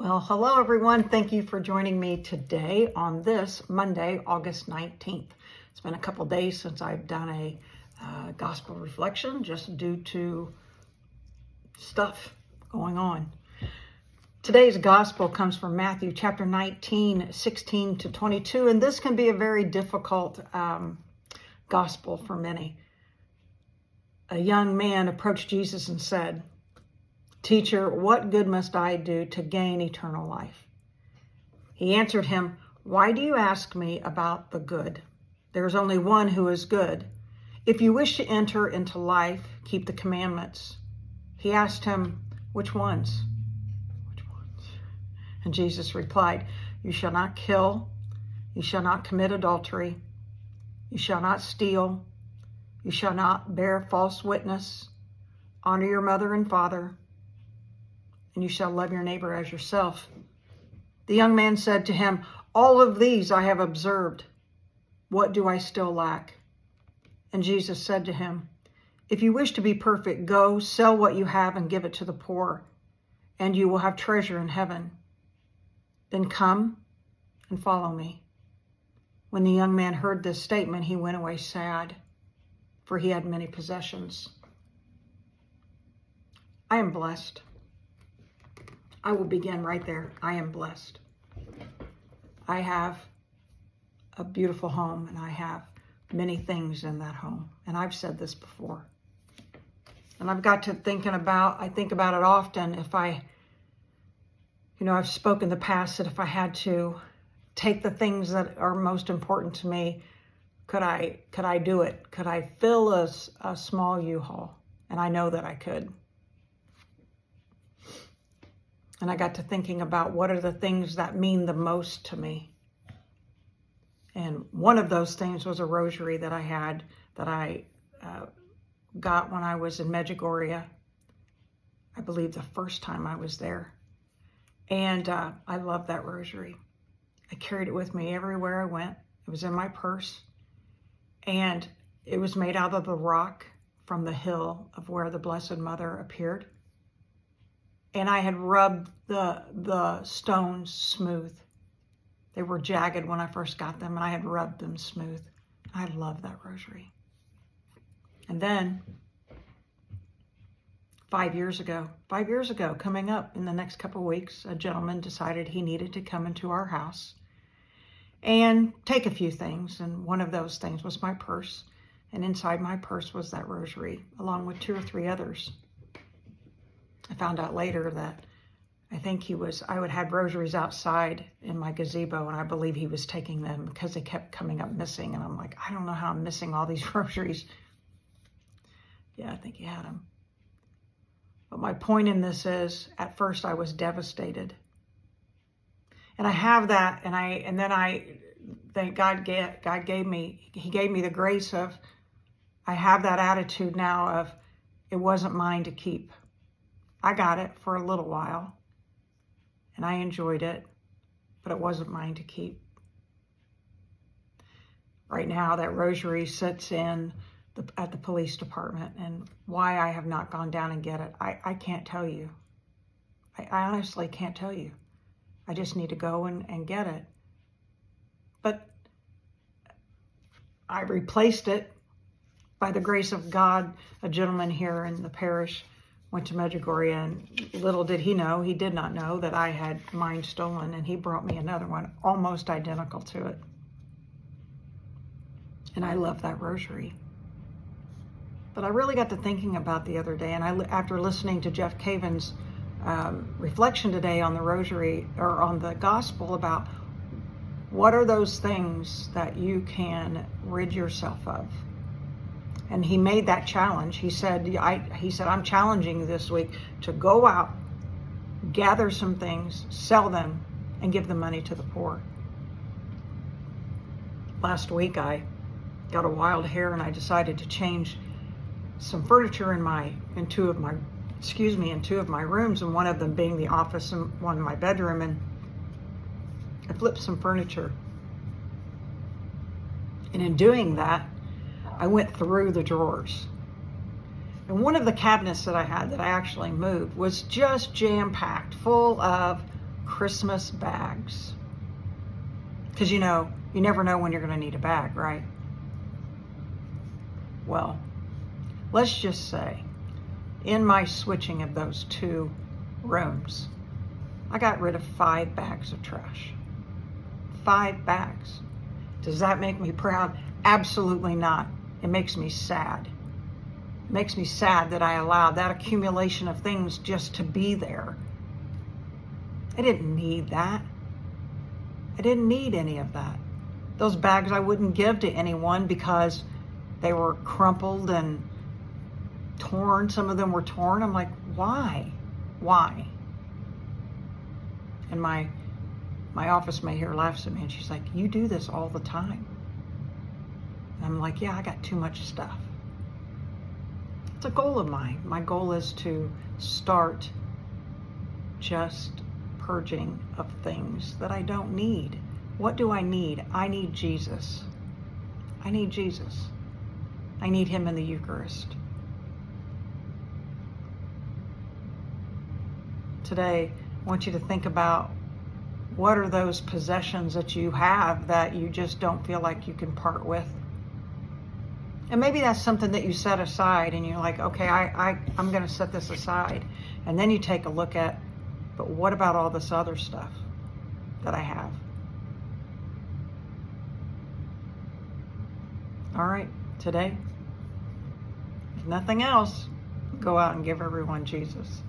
Well, hello everyone. Thank you for joining me today on this Monday, August 19th. It's been a couple days since I've done a gospel reflection just due to stuff going on. Today's gospel comes from Matthew chapter 19, 16 to 22, and this can be a very difficult gospel for many. A young man approached Jesus and said, "Teacher, what good must I do to gain eternal life?" He answered him, "Why do you ask me about the good? There is only one who is good. If you wish to enter into life, keep the commandments." He asked him, "Which ones?" And Jesus replied, "You shall not kill. You shall not commit adultery. You shall not steal. You shall not bear false witness. Honor your mother and father. And you shall love your neighbor as yourself." The young man said to him, "All of these I have observed. What do I still lack?" And Jesus said to him, "If you wish to be perfect, go sell what you have and give it to the poor, and you will have treasure in heaven. Then come and follow me." When the young man heard this statement, he went away sad, for he had many possessions. I am blessed. I will begin right there. I am blessed. I have a beautiful home, and I have many things in that home. And I've said this before. And I've got to I think about it often. If I've spoken in the past that if I had to take the things that are most important to me, could I do it? Could I fill a small U-Haul? And I know that I could. And I got to thinking about what are the things that mean the most to me. And one of those things was a rosary that I got when I was in Medjugorje. I believe the first time I was there. And I love that rosary. I carried it with me everywhere I went. It was in my purse. And it was made out of the rock from the hill of where the Blessed Mother appeared. And I had rubbed the stones smooth. They were jagged when I first got them, and I had rubbed them smooth. I love that rosary. And then 5 years ago, coming up in the next couple of weeks, a gentleman decided he needed to come into our house and take a few things. And one of those things was my purse. And inside my purse was that rosary, along with 2 or 3 others. I found out later that I would have rosaries outside in my gazebo, and I believe he was taking them because they kept coming up missing. And I'm like, I don't know how I'm missing all these rosaries. Yeah, I think he had them. But my point in this is, at first I was devastated. And I have that, and then I thank God gave me the grace of, I have that attitude now of, it wasn't mine to keep. I got it for a little while, and I enjoyed it, but it wasn't mine to keep. Right now, that rosary sits at the police department, and why I have not gone down and get it, I can't tell you. I honestly can't tell you. I just need to go and get it. But I replaced it by the grace of God. A gentleman here in the parish went to Medjugorje, and little did he did not know that I had mine stolen, and he brought me another one almost identical to it. And I love that rosary. But I really got to thinking about the other day, and after listening to Jeff Caven's reflection today on the rosary, or on the gospel, about what are those things that you can rid yourself of. And he made that challenge. He said, I'm challenging you this week to go out, gather some things, sell them, and give the money to the poor. Last week, I got a wild hair, and I decided to change some furniture in two of my rooms, and one of them being the office and one in my bedroom. And I flipped some furniture. And in doing that, I went through the drawers. And one of the cabinets that I had that I actually moved was just jam-packed full of Christmas bags. Because you never know when you're going to need a bag, right? Well, let's just say, in my switching of those 2 rooms, I got rid of 5 bags of trash. 5 bags. Does that make me proud? Absolutely not. It makes me sad. It makes me sad that I allowed that accumulation of things just to be there. I didn't need that. I didn't need any of that. Those bags I wouldn't give to anyone because they were crumpled and torn. Some of them were torn. I'm like, why? Why? And my office mate here laughs at me and she's like, you do this all the time. And I'm like, yeah, I got too much stuff. It's a goal of mine. My goal is to start just purging of things that I don't need. What do I need? I need Jesus. I need Jesus. I need him in the Eucharist. Today, I want you to think about, what are those possessions that you have that you just don't feel like you can part with? And maybe that's something that you set aside and you're like, okay, I'm going to set this aside. And then you take a look at, but what about all this other stuff that I have? All right, today, if nothing else, go out and give everyone Jesus.